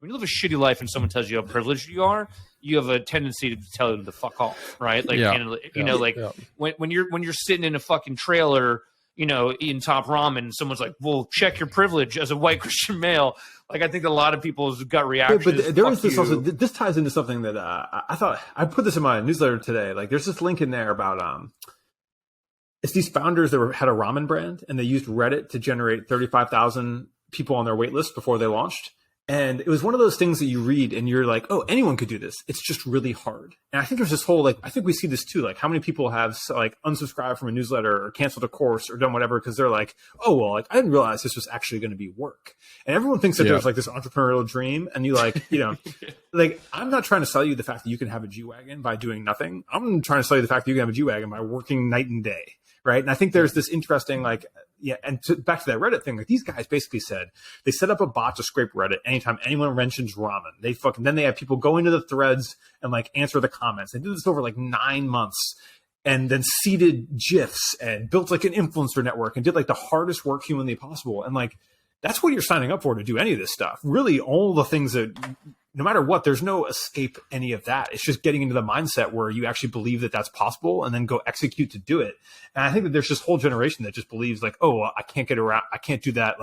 when you live a shitty life and someone tells you how privileged you are, you have a tendency to tell them to fuck off, right? Like, when you're sitting in a fucking trailer, eating top ramen, and someone's like, well, check your privilege as a white Christian male. Like, I think a lot of people's gut reaction is, there was this also, this ties into something that I thought, I put this in my newsletter today. Like, there's this link in there about, it's these founders that had a ramen brand, and they used Reddit to generate 35,000 people on their wait list before they launched. And it was one of those things that you read and you're like, oh, anyone could do this. It's just really hard. And I think there's this whole, I think we see this too. Like, how many people have unsubscribed from a newsletter or canceled a course or done whatever because they're like, oh, well, I didn't realize this was actually going to be work. And everyone thinks that there's this entrepreneurial dream. And you I'm not trying to sell you the fact that you can have a G-Wagon by doing nothing. I'm trying to sell you the fact that you can have a G-Wagon by working night and day. Right. And I think there's this interesting, back to that Reddit thing, these guys basically said they set up a bot to scrape Reddit anytime anyone mentions ramen. Then they have people go into the threads and answer the comments. They did this over 9 months, and then seeded GIFs and built an influencer network and did the hardest work humanly possible. And that's what you're signing up for to do any of this stuff. Really, all the things that, no matter what, there's no escape any of that. It's just getting into the mindset where you actually believe that that's possible and then go execute to do it. And I think that there's this whole generation that just believes I can't get around. I can't do that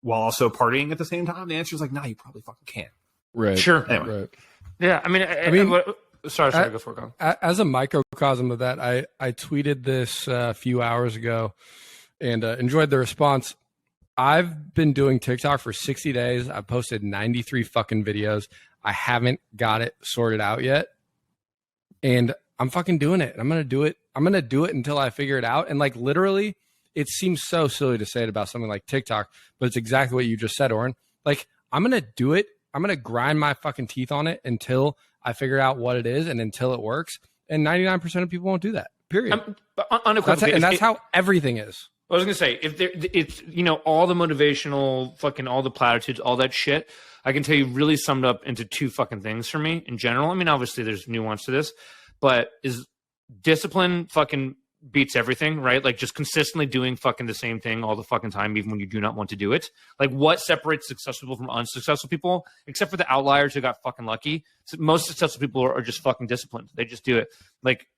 while also partying at the same time. The answer is nah, you probably fucking can. Right. Sure. Anyway. Right. Yeah. I mean, sorry, go for it. As a microcosm of that, I tweeted this a few hours ago and enjoyed the response. I've been doing TikTok for 60 days. I've posted 93 fucking videos. I haven't got it sorted out yet. And I'm fucking doing it. I'm going to do it. I'm going to do it until I figure it out. And literally, it seems so silly to say it about something like TikTok, but it's exactly what you just said, Oren. I'm going to do it. I'm going to grind my fucking teeth on it until I figure out what it is and until it works. And 99% of people won't do that, period. That's how everything is. I was gonna say, if it's all the motivational fucking all the platitudes, all that shit, I can tell you really summed up into two fucking things for me in general. I mean, obviously there's nuance to this, but is discipline fucking beats everything, right? Just consistently doing fucking the same thing all the fucking time, even when you do not want to do it. What separates successful people from unsuccessful people, except for the outliers who got fucking lucky? So most successful people are just fucking disciplined. They just do it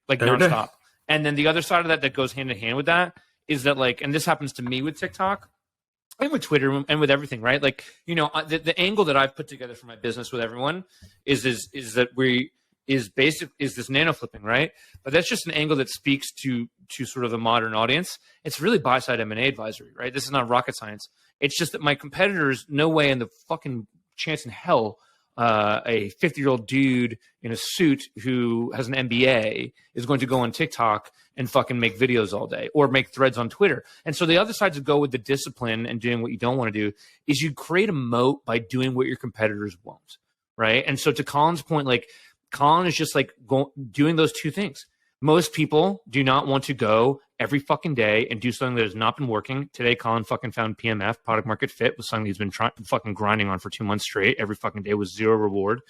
nonstop. And then the other side of that goes hand in hand with that is that and this happens to me with TikTok and with Twitter and with everything, right? The angle that I've put together for my business with everyone is this nano flipping, right? But that's just an angle that speaks to sort of the modern audience. It's really buy-side M&A advisory, right? This is not rocket science. It's just that my competitors, no way in the fucking chance in hell, a 50-year-old dude in a suit who has an MBA is going to go on TikTok and fucking make videos all day or make threads on Twitter. And so the other side to go with the discipline and doing what you don't want to do is you create a moat by doing what your competitors won't, right? And so to Colin's point, Colin is just doing those two things. Most people do not want to go every fucking day and do something that has not been working. Today, Colin fucking found PMF, product market fit, was something he's been fucking grinding on for 2 months straight. Every fucking day was zero reward.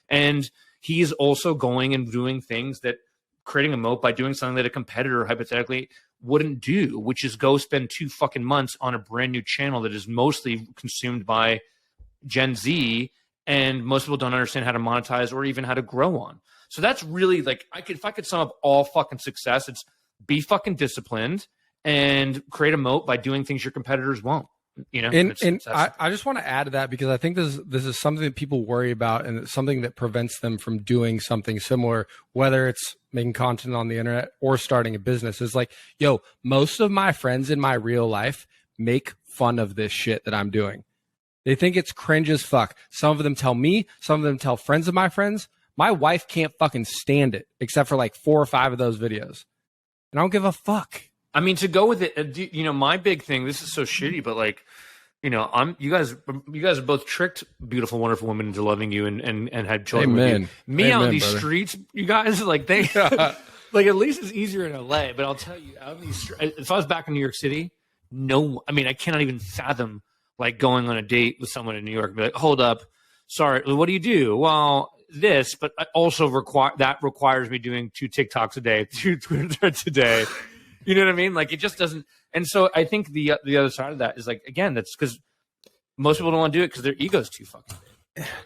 And he's also going and doing things that creating a moat by doing something that a competitor hypothetically wouldn't do, which is go spend 2 fucking months on a brand new channel that is mostly consumed by Gen Z. And most people don't understand how to monetize or even how to grow on. So that's really if I could sum up all fucking success, it's be fucking disciplined and create a moat by doing things your competitors won't. And I just want to add to that because I think this is something that people worry about and it's something that prevents them from doing something similar, whether it's making content on the internet or starting a business. Is most of my friends in my real life make fun of this shit that I'm doing. They think it's cringe as fuck. Some of them tell me, some of them tell friends of my friends. My wife can't fucking stand it, except for 4 or 5 of those videos. And I don't give a fuck. I mean, to go with it, my big thing, this is so shitty, but you guys are both tricked beautiful, wonderful women into loving you and had children with you. Me out on these streets, you guys, they, at least it's easier in LA, but I'll tell you, out on these if I was back in New York City, I cannot even fathom going on a date with someone in New York and be like, hold up, sorry, what do you do? Well, this, but I also requires me doing 2 TikToks a day, 2 Twitter threads a day. You know what I mean? It just doesn't. And so I think the other side of that is again, that's because most people don't want to do it because their ego's too fucking big.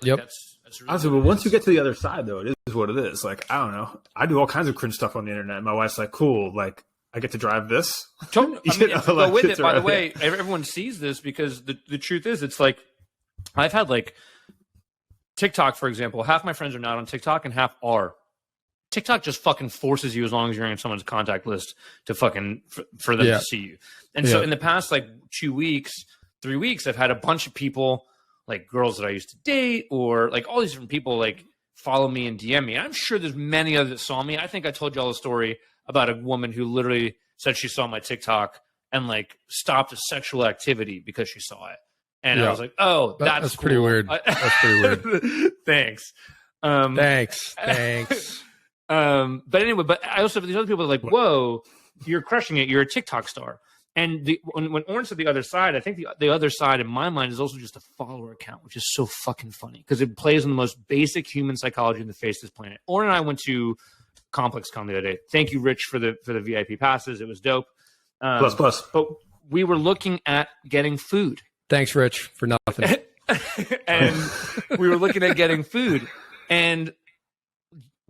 Yep. That's really Honestly, what but it once is. you get to the other side, though, it is what it is. Like, I don't know. I do all kinds of cringe stuff on the internet. My wife's like, cool. Like, I get to drive this. I mean, You know, to go like, with it's it, by the around- way, everyone sees this because the truth is, it's like I've had like TikTok, for example. Half my friends are not on TikTok and half are. TikTok just fucking forces you, as long as you're in someone's contact list, to fucking for them to see you. And so in the past like 2 weeks, 3 weeks, I've had a bunch of people, like girls that I used to date, or like all these different people, like follow me and DM me. And I'm sure there's many others that saw me. I think I told y'all a story about a woman who literally said she saw my TikTok and like stopped a sexual activity because she saw it. And I was like, oh, that's pretty cool. weird. That's pretty weird. Thanks. Thanks. But anyway, but I also have these other people that are like, whoa, you're crushing it. You're a TikTok star. And when Oren said the other side, I think the other side in my mind is also just a follower account, which is so fucking funny because it plays on the most basic human psychology in the face of this planet. Oren and I went to ComplexCon the other day. Thank you, Rich, for the VIP passes. It was dope. Plus. But we were looking at getting food. Thanks, Rich, for nothing. And we were looking at getting food. And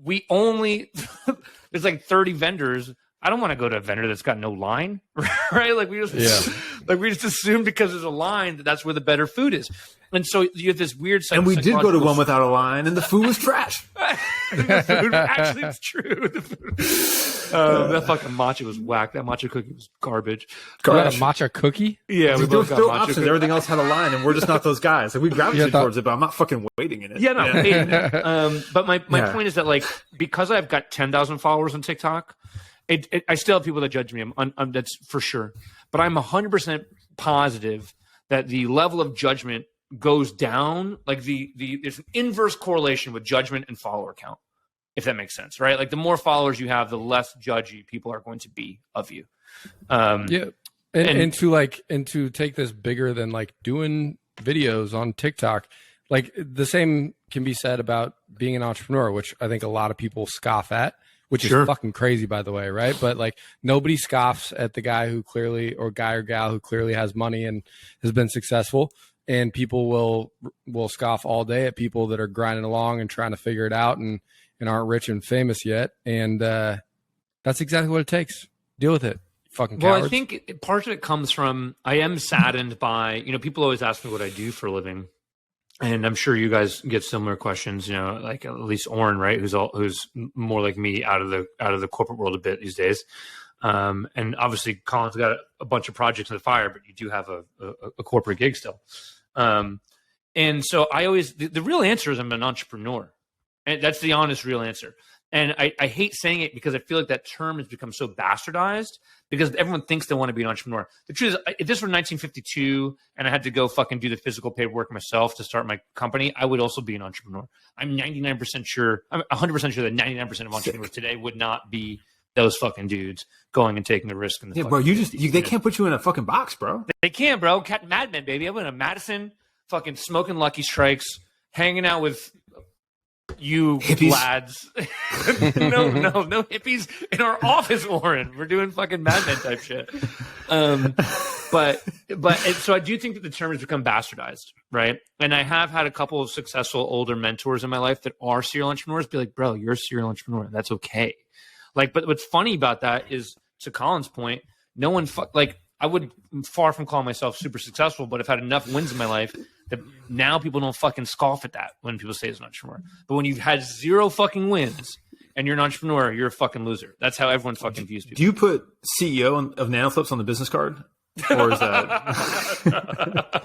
we only there's like 30 vendors. I don't want to go to a vendor that's got no line, right? Like we just assume because there's a line that's where the better food is. And so you have this weird and we did go to one without a line, and the food was trash. The food actually it's true. That fucking matcha was whack. That matcha cookie was garbage. You got a matcha cookie? Yeah, we There was both got still matcha options. cookie. Everything else had a line, and we're just not those guys. Like we gravitated towards it, but I'm not fucking waiting in it. Yeah, no. But my point is that like because I've got 10,000 followers on TikTok, I still have people that judge me. That's for sure. But I'm 100% positive that the level of judgment goes down. Like there's an inverse correlation with judgment and follower count, if that makes sense, right? Like the more followers you have, the less judgy people are going to be of you. Yeah. And to take this bigger than like doing videos on TikTok, like the same can be said about being an entrepreneur, which I think a lot of people scoff at, which is fucking crazy, by the way, right? But like nobody scoffs at the guy who clearly, or guy or gal who clearly has money and has been successful. And people will scoff all day at people that are grinding along and trying to figure it out and aren't rich and famous yet. And that's exactly what it takes. Deal with it. Fucking cowards. Well, I think part of it comes from I am saddened by, people always ask me what I do for a living. And I'm sure you guys get similar questions, like at least Oren, right? Who's more like me out of the corporate world a bit these days. And obviously Colin's got a bunch of projects in the fire, but you do have a corporate gig still. And so I always, the real answer is I'm an entrepreneur. And that's the honest, real answer. And I hate saying it because I feel like that term has become so bastardized because everyone thinks they want to be an entrepreneur. The truth is, if this were 1952 and I had to go fucking do the physical paperwork myself to start my company, I would also be an entrepreneur. I'm 100% sure that 99% of entrepreneurs today would not be those fucking dudes going and taking the risk. In the bro, they can't put you in a fucking box, bro. They can't, bro. Mad Men, baby. I went to Madison, fucking smoking Lucky Strikes, hanging out with you hippies. Lads. no hippies in our office, Oren. We're doing fucking Mad Men type shit. But so I do think that the term has become bastardized, right? And I have had a couple of successful older mentors in my life that are serial entrepreneurs be like, bro, you're a serial entrepreneur. That's okay. Like, but what's funny about that is, to Colin's point, no one I would far from call myself super successful, but I've had enough wins in my life that now people don't fucking scoff at that when people say it's an entrepreneur. But when you've had zero fucking wins and you're an entrepreneur, you're a fucking loser. That's how everyone fucking views people. Do you put CEO of NanoFlips on the business card? Or is that...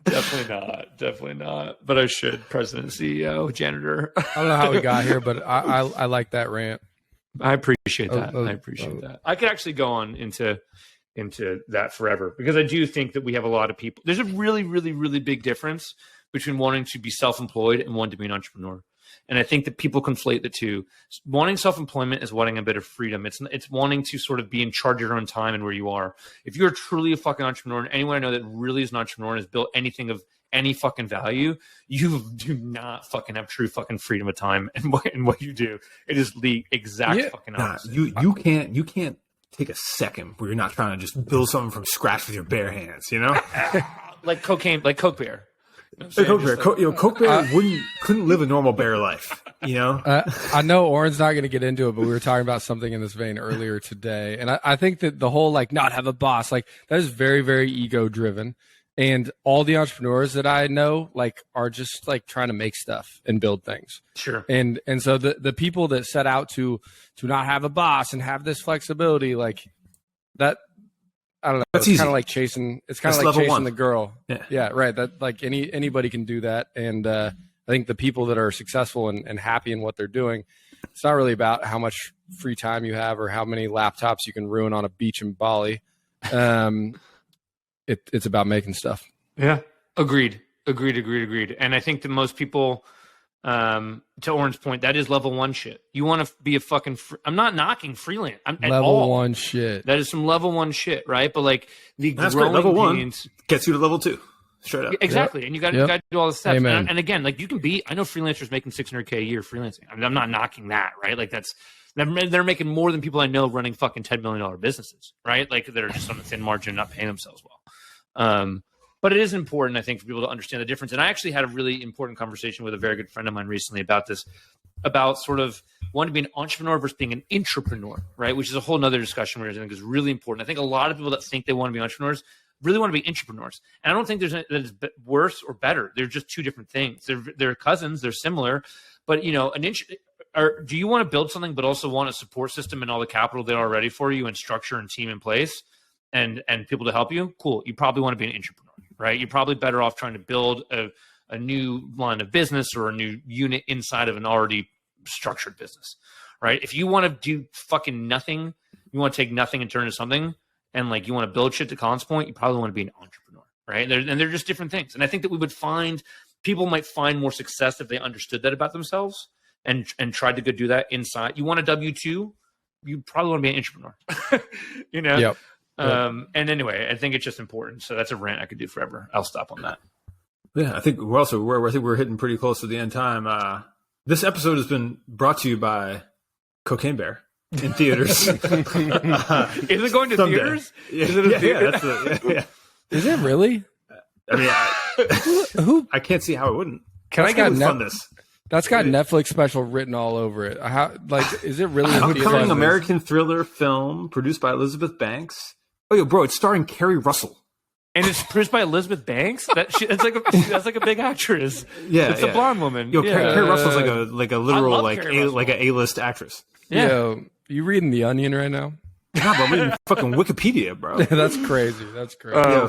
Definitely not. But I should. President, CEO, janitor. I don't know how we got here, but I like that rant. I appreciate that. That. I could actually go on into that forever because I do think that we have a lot of people. There's a really, really, really big difference between wanting to be self-employed and wanting to be an entrepreneur. And I think that people conflate the two. Wanting self-employment is wanting a bit of freedom. It's wanting to sort of be in charge of your own time and where you are. If you're truly a fucking entrepreneur, and anyone I know that really is an entrepreneur and has built anything of any fucking value, you do not fucking have true fucking freedom of time in what you do. It is the exact fucking opposite. You can't take a second where you're not trying to just build something from scratch with your bare hands, like cocaine, like Coke Bear. Hey, Coke Bear, Coke Bear couldn't live a normal bear life. I know Oren's not going to get into it, but we were talking about something in this vein earlier today, and I think that the whole like not have a boss, like that is very, very ego driven, and all the entrepreneurs that I know like are just like trying to make stuff and build things. Sure. And so the people that set out to not have a boss and have this flexibility, like that. I don't know. That's it's kind of like chasing. It's kind of like chasing the girl. Yeah, right. That like anybody can do that, and I think the people that are successful and happy in what they're doing, it's not really about how much free time you have or how many laptops you can ruin on a beach in Bali. It's about making stuff. Yeah, agreed. And I think that most people, to Oren's point, that is level 1 shit. You want to be a fucking I'm not knocking freelance. Level 1 shit. That is some level 1 shit, right? But like the that's growing level pains, 1 gets you to level 2 straight up. Exactly. Yep. And you got to do all the steps. Amen. And again, like you can be, I know freelancers making $600K a year freelancing. I mean, I'm not knocking that, right? Like they're making more than people I know running fucking $10 million businesses, right? Like that are just on the thin margin, not paying themselves well. But it is important, I think, for people to understand the difference. And I actually had a really important conversation with a very good friend of mine recently about this, about sort of wanting to be an entrepreneur versus being an intrapreneur, right? Which is a whole nother discussion where I think is really important. I think a lot of people that think they want to be entrepreneurs really want to be intrapreneurs. And I don't think that it's worse or better. They're just two different things. They're cousins. They're similar. But, do you want to build something but also want a support system and all the capital there already for you and structure and team in place and people to help you? Cool. You probably want to be an intrapreneur. Right, you're probably better off trying to build a new line of business or a new unit inside of an already structured business, right? If you want to do fucking nothing, you want to take nothing and turn into something, and like you want to build shit to Colin's point, you probably want to be an entrepreneur, right? And they're just different things. And I think that we would find people might find more success if they understood that about themselves and tried to go do that inside. You want a W-2, you probably want to be an entrepreneur, Yep. And anyway, I think it's just important. So that's a rant I could do forever. I'll stop on that. Yeah, I think we're hitting pretty close to the end time. This episode has been brought to you by Cocaine Bear in theaters. Is it going to someday. Theaters? Yeah, Is it a theater? Yeah. Is it really? I mean, Who? I can't see how it wouldn't. Can I get fund this? That's got Netflix special written all over it. Is it really? An upcoming American thriller film produced by Elizabeth Banks. Oh, yo, bro, it's starring Kerry Russell. And it's produced by Elizabeth Banks. That's like a big actress. Yeah, it's a blonde woman. Yo, yeah. Kerry Russell's like a literal like Kerry a A-list actress. Yeah. Yo, you reading The Onion right now? Nah, bro, I'm reading fucking Wikipedia, bro. That's crazy.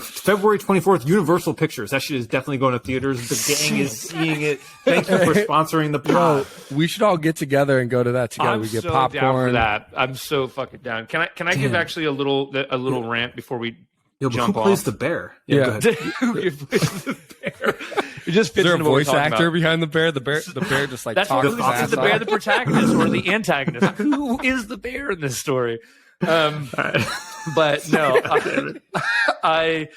February 24th, Universal Pictures. That shit is definitely going to theaters. The gang is seeing it. Thank you for sponsoring the pod. We should all get together and go to that together. We get so popcorn. Down for that. I'm so fucking down. Can I give actually a little rant before we jump who off? plays the bear? Yeah. Go ahead. Who plays the bear? It just fits Is there a into what we're voice talking actor about. behind the bear? The bear just like That's talks who's his ass the bear, off? the protagonist or the antagonist? Who is the bear in this story? But no, I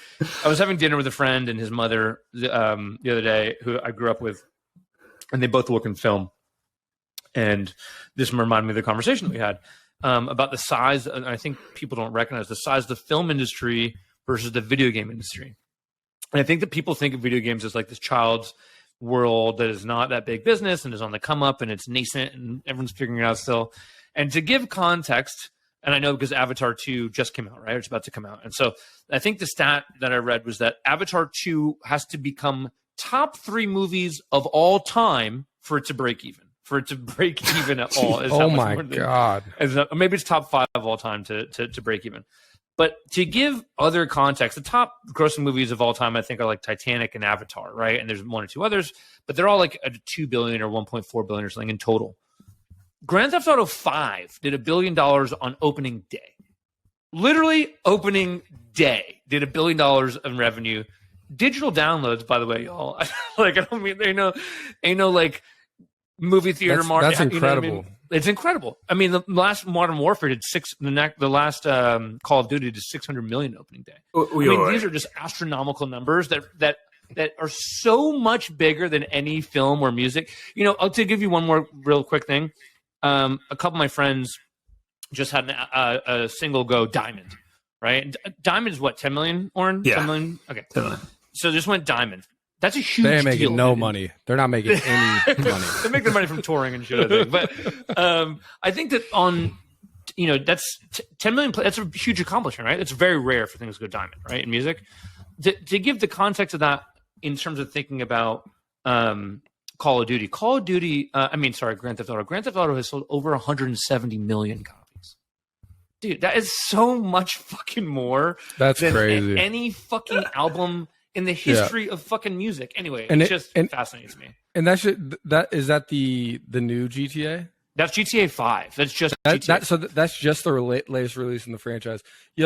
was having dinner with a friend and his mother the other day, who I grew up with, and they both work in film. And this reminded me of the conversation that we had about the size. And I think people don't recognize the size of the film industry versus the video game industry. And I think that people think of video games as like this child's world that is not that big business and is on the come up and it's nascent and everyone's figuring it out still. And to give context, and I know because Avatar 2 just came out, right? It's about to come out. And so I think the stat that I read was that Avatar 2 has to become top 3 movies of all time for it to break even. For it to break even at all. Is Oh my God. Maybe it's top 5 of all time to break even. But to give other context, the top grossing movies of all time, I think, are like Titanic and Avatar, right? And there's 1 or 2 others, but they're all like a $2 billion or 1.4 billion or something in total. Grand Theft Auto 5 did $1 billion on opening day. Literally opening day did $1 billion in revenue. Digital downloads, by the way, y'all. Like, I don't mean ain't no like movie theater market. That's incredible. You know what I mean? It's incredible. I mean, the last Modern Warfare did the last Call of Duty did 600 million opening day. I mean, these are just astronomical numbers that are so much bigger than any film or music. You know, to give you one more real quick thing. A couple of my friends just had a single go diamond, right? Diamond is what, 10 million, Oren? Yeah. 10 million? Okay. 10 million. So just went diamond. That's a huge They ain't making deal. no money. They're not making any money. They make their money from touring and shit, I think. But I think that on, that's 10 million. That's a huge accomplishment, right? It's very rare for things to go diamond, right? In music, to give the context of that in terms of thinking about Call of Duty. Grand Theft Auto. Grand Theft Auto has sold over 170 million copies. Dude, that is so much fucking more. That's than crazy. Any fucking album in the history of fucking music. Anyway, it fascinates me. And is that the new GTA? That's GTA 5. That's just GTA. That's just the latest release in the franchise.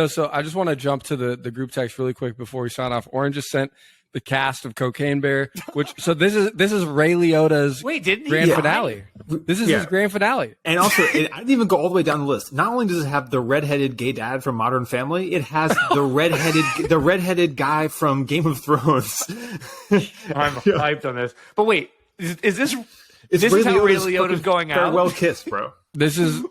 So I just want to jump to the group text really quick before we sign off. Oren just sent the cast of Cocaine Bear, this is Ray Liotta's grand finale. This is his grand finale. And also, I didn't even go all the way down the list. Not only does it have the redheaded gay dad from Modern Family, it has the redheaded guy from Game of Thrones. I'm hyped on this. But wait, is this how Ray Liotta's going out? Farewell kiss, bro. This is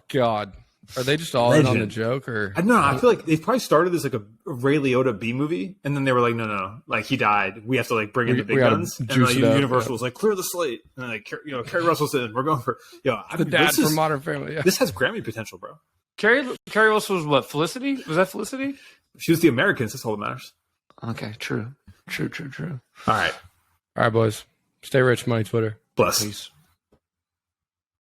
God. Are they just all in on the joke, or no? I feel like they probably started this like a Ray Liotta B movie, and then they were like, no, like he died. We have to like bring in the big guns. And like Universal was like, clear the slate, and like Kerry Russell's in. We're going for the dad from Modern Family. Yeah. This has Grammy potential, bro. Kerry Russell was what? Felicity? Was that Felicity? She was the Americans. That's all that matters. Okay, true. All right, boys. Stay rich, money, Twitter. Bless. Peace.